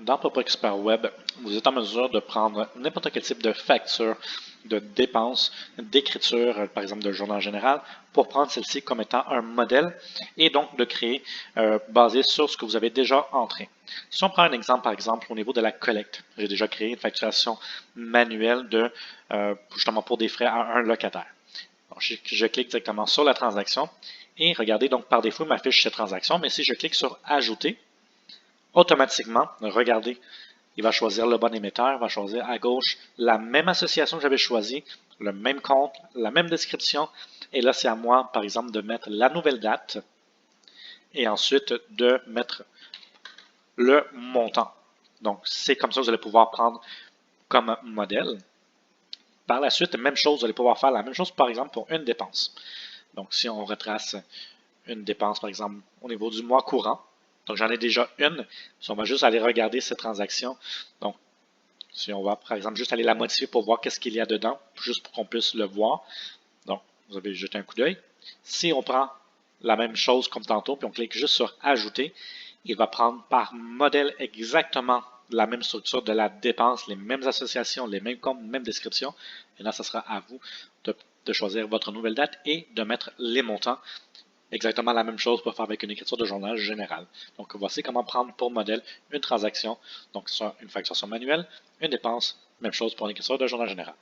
Dans Pop Expert Web, vous êtes en mesure de prendre n'importe quel type de facture, de dépenses, d'écriture, par exemple de journal général, pour prendre celle-ci comme étant un modèle et donc de créer basé sur ce que vous avez déjà entré. Si on prend un exemple, par exemple, au niveau de la collecte, j'ai déjà créé une facturation manuelle de justement pour des frais à un locataire. Bon, je clique directement sur la transaction et regardez donc par défaut il m'affiche cette transaction, mais si je clique sur Ajouter, automatiquement, regardez, il va choisir le bon émetteur, il va choisir à gauche la même association que j'avais choisie, le même compte, la même description. Et là, c'est à moi, par exemple, de mettre la nouvelle date et ensuite de mettre le montant. Donc, c'est comme ça que vous allez pouvoir prendre comme modèle. Par la suite, même chose, vous allez pouvoir faire la même chose, par exemple, pour une dépense. Donc, si on retrace une dépense, par exemple, au niveau du mois courant, donc j'en ai déjà une. Si on va juste aller regarder cette transaction, donc si on va par exemple juste aller la modifier pour voir qu'est-ce qu'il y a dedans, juste pour qu'on puisse le voir. Donc vous avez jeté un coup d'œil. Si on prend la même chose comme tantôt, puis on clique juste sur Ajouter, il va prendre par modèle exactement la même structure de la dépense, les mêmes associations, les mêmes comptes, même description. Et là, ce sera à vous de choisir votre nouvelle date et de mettre les montants. Exactement la même chose pour faire avec une écriture de journal général. Donc, voici comment prendre pour modèle une transaction, donc soit une facturation manuelle, une dépense, même chose pour une écriture de journal général.